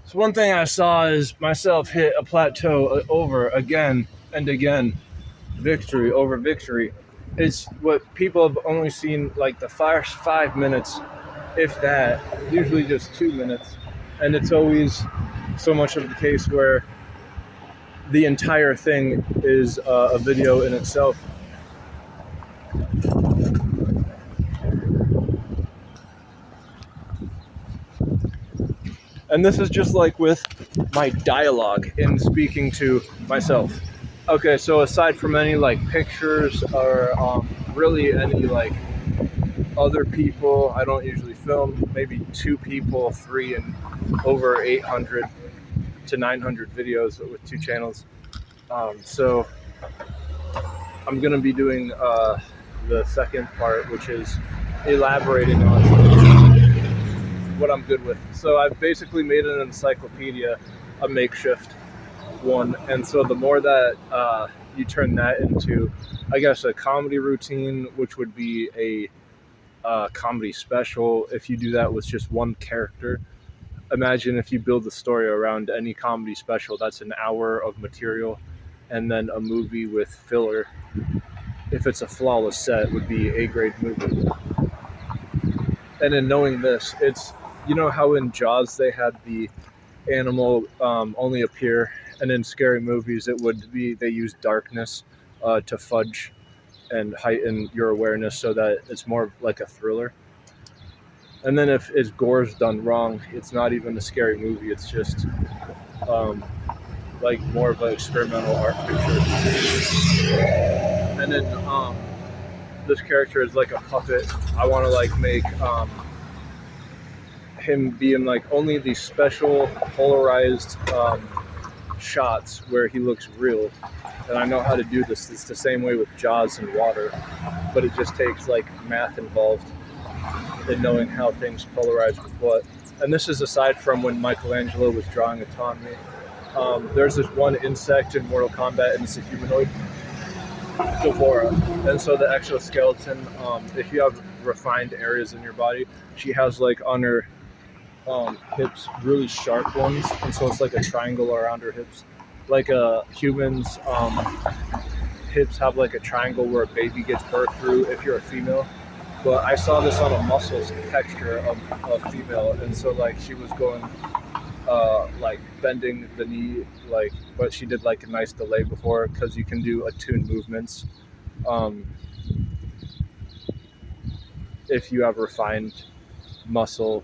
So one thing I saw is myself hit a plateau over again and again, victory over victory. It's what people have only seen like the first 5 minutes, if that, usually just 2 minutes. And it's always so much of the case where the entire thing is a video in itself. And this is just like with my dialogue in speaking to myself. Okay, so aside from any like pictures or really any like other people, I don't usually film. Maybe two people, three, and over 800 to 900 videos with two channels. So I'm gonna be doing the second part, which is elaborating on what I'm good with. So I've basically made an encyclopedia, a makeshift one, and so the more that you turn that into, I guess, a comedy routine, which would be a comedy special, if you do that with just one character. Imagine if you build a story around any comedy special, that's an hour of material, and then a movie with filler. If it's a flawless set, would be a grade movie. And in knowing this, it's, you know how in Jaws they had the animal only appear, and in scary movies it would be they use darkness to fudge and heighten your awareness so that it's more like a thriller. And then if it's gore's done wrong, it's not even a scary movie. It's just um, like more of an experimental art picture. And then this character is like a puppet. I want to like make him being like only these special polarized shots where he looks real. And I know how to do this. It's the same way with Jaws and water, but it just takes like math involved in knowing how things polarize with what. And this is aside from when Michelangelo was drawing autonomy. There's this one insect in Mortal Kombat, and it's a humanoid, Devora. And so the exoskeleton, if you have refined areas in your body, she has like on her hips really sharp ones, and so it's like a triangle around her hips. Like a human's hips have like a triangle where a baby gets birthed through if you're a female. But I saw this on a muscle texture of a female, and so like she was going like bending the knee, like, but she did like a nice delay before because you can do attuned movements um, if you have refined muscle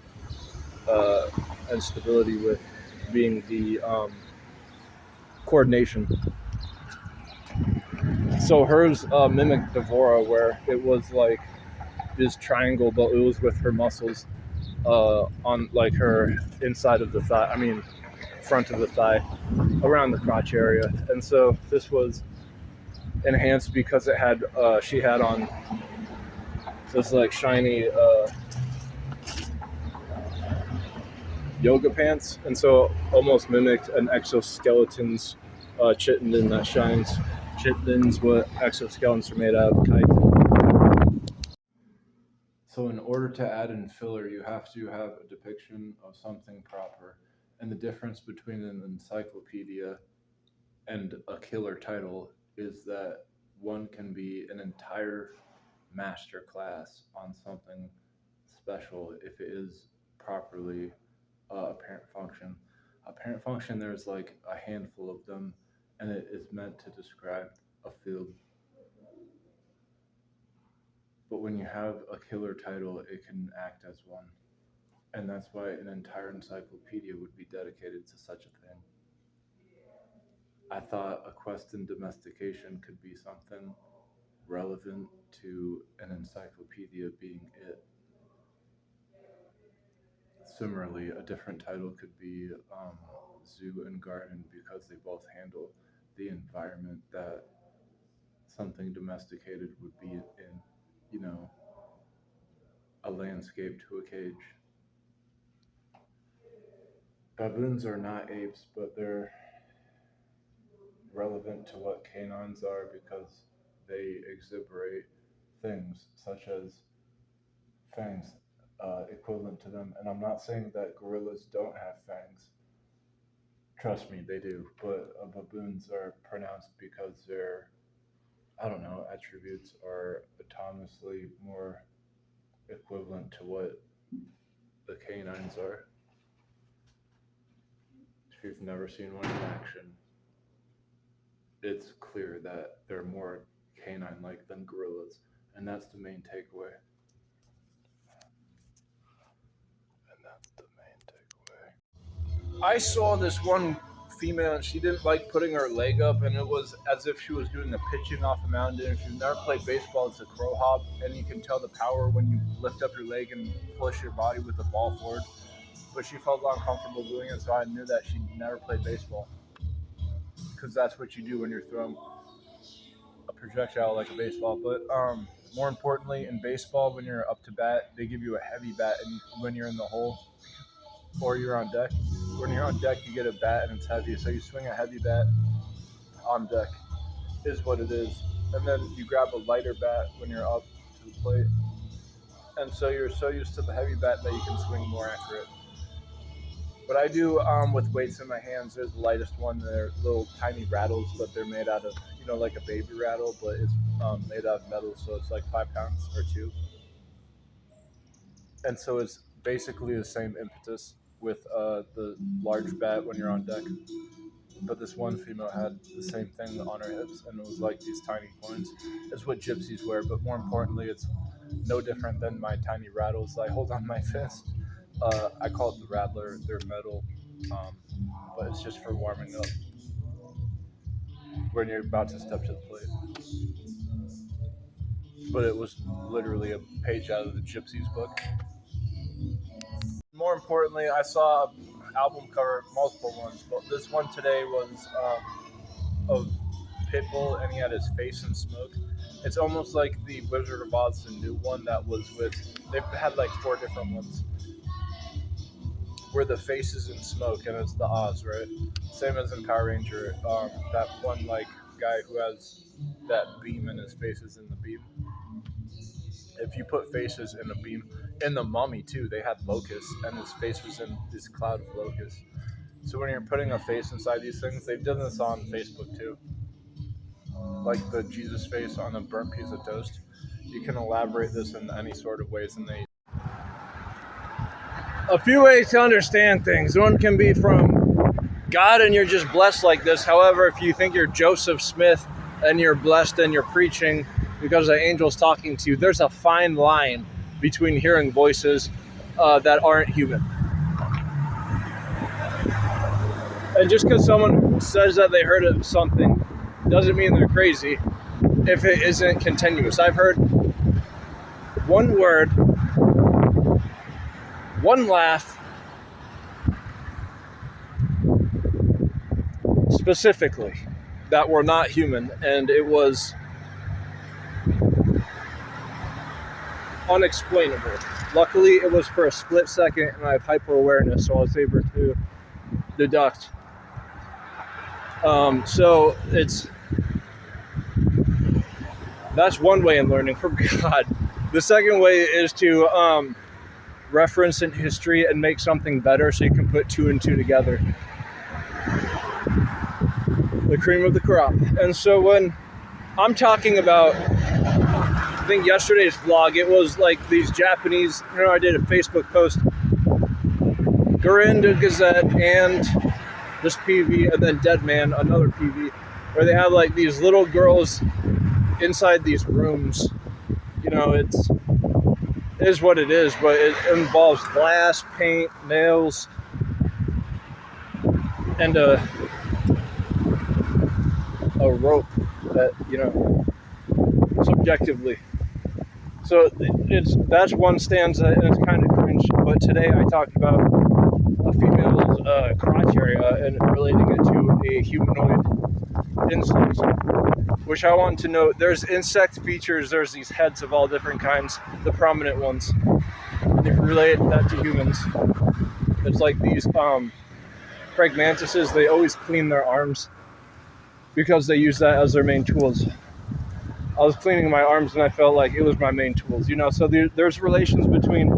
uh, and stability with being the coordination. So hers mimicked Devora, where it was like this triangle, but it was with her muscles on like her inside of the thigh. I mean, front of the thigh, around the crotch area. And so this was enhanced because it had she had on this like shiny yoga pants, and so almost mimicked an exoskeleton's chitin that shines. Chitin's what exoskeletons are made out of, chitin. So in order to add in filler, you have to have a depiction of something proper. And the difference between an encyclopedia and a killer title is that one can be an entire master class on something special if it is properly a parent function. A parent function, there's like a handful of them, and it is meant to describe a field. But when you have a killer title, it can act as one. And that's why an entire encyclopedia would be dedicated to such a thing. I thought a quest in domestication could be something relevant to an encyclopedia being it. Similarly, a different title could be Zoo and Garden because they both handle the environment that something domesticated would be in, you know, a landscape to a cage. Baboons are not apes, but they're relevant to what canines are because they exhiberate things such as fangs equivalent to them. And I'm not saying that gorillas don't have fangs, Trust me, they do. But baboons are pronounced because their, I don't know, attributes are autonomously more equivalent to what the canines are. If you've never seen one in action, it's clear that they're more canine like than gorillas. And that's the main takeaway. I saw this one female and she didn't like putting her leg up, and it was as if she was doing a pitching off a mountain. If you've never played baseball, it's a crow hop, and you can tell the power when you lift up your leg and push your body with the ball forward. But she felt uncomfortable doing it, so I knew that she'd never played baseball, because that's what you do when you're throwing a projectile like a baseball. But more importantly, in baseball, when you're up to bat, they give you a heavy bat, and when you're in the hole or you're on deck. When you're on deck, you get a bat and it's heavy, so you swing a heavy bat on deck, is what it is. And then you grab a lighter bat when you're up to the plate. And so you're so used to the heavy bat that you can swing more accurate. But I do with weights in my hands. There's the lightest one. They're little tiny rattles, but they're made out of, like a baby rattle, but it's made out of metal, so it's like 5 pounds or 2. And so it's basically the same impetus with the large bat when you're on deck. But this one female had the same thing on her hips, and it was like these tiny coins. It's what gypsies wear, but more importantly, it's no different than my tiny rattles I hold on my fist. I call it the rattler. They're metal, but it's just for warming up when you're about to step to the plate. But it was literally a page out of the Gypsies book. More importantly, I saw an album cover, multiple ones, but this one today was of Pitbull, and he had his face in smoke. It's almost like the Wizard of Oz, the new one that was with, they've had like 4 different ones, where the face is in smoke and it's the Oz, right? Same as in Power Ranger, that one like guy who has that beam and his face is in the beam. If you put faces in a beam, in the Mummy too, they had locusts, and his face was in this cloud of locusts. So when you're putting a face inside these things, they've done this on Facebook too. Like the Jesus face on a burnt piece of toast. You can elaborate this in any sort of ways, and they... A few ways to understand things. One can be from God and you're just blessed like this. However, if you think you're Joseph Smith and you're blessed and you're preaching because the angel's talking to you, there's a fine line between hearing voices that aren't human. And just because someone says that they heard something doesn't mean they're crazy if it isn't continuous. I've heard one word, one laugh, specifically, that were not human, and it was unexplainable. Luckily, it was for a split second, and I have hyper awareness, so I was able to deduct. So that's one way in learning from God. The second way is to reference in history and make something better, so you can put 2 and 2 together. The cream of the crop. And so when I'm talking about, I think yesterday's vlog, it was like these Japanese, I did a Facebook post, Garinda Gazette, and this PV, and then Dead Man, another PV, where they have like these little girls inside these rooms. It is what it is, but it involves glass, paint, nails, and a rope that, subjectively. So that's one stanza, and it's kind of cringe. But today I talked about a female's crotch area and relating it to a humanoid insect, which I want to note. There's insect features. There's these heads of all different kinds, the prominent ones. And if you relate that to humans, it's like these pragmantises. They always clean their arms because they use that as their main tools. I was cleaning my arms and I felt like it was my main tools, so there's relations between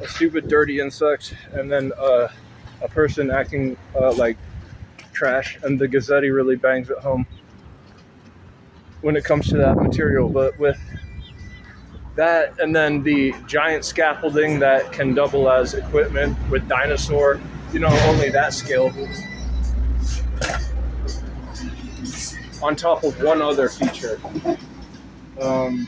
a stupid dirty insect and then a person acting like trash, and the Gazzetti really bangs it home when it comes to that material. But with that, and then the giant scaffolding that can double as equipment with Dinosaur, only that scale, on top of one other feature. Um,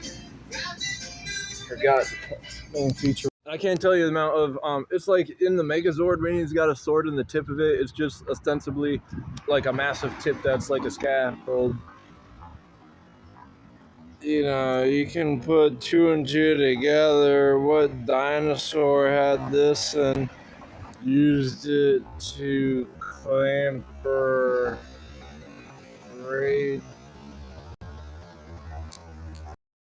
Forgot the main feature. I can't tell you the amount of it's like in the Megazord when he's got a sword in the tip of it. It's just ostensibly like a massive tip that's like a scaffold. You can put two and two together. What dinosaur had this and used it to clamper raid?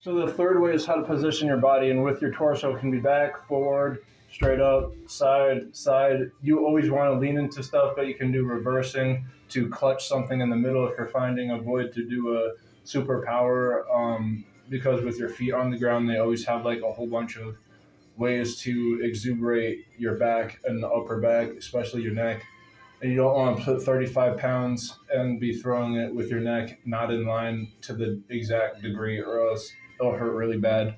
So the third way is how to position your body, and with your torso can be back, forward, straight up, side, side. You always want to lean into stuff, but you can do reversing to clutch something in the middle if you're finding a void to do a superpower. Because with your feet on the ground, they always have like a whole bunch of ways to exuberate your back and the upper back, especially your neck. And you don't want to put 35 pounds and be throwing it with your neck not in line to the exact degree, or else it'll hurt really bad.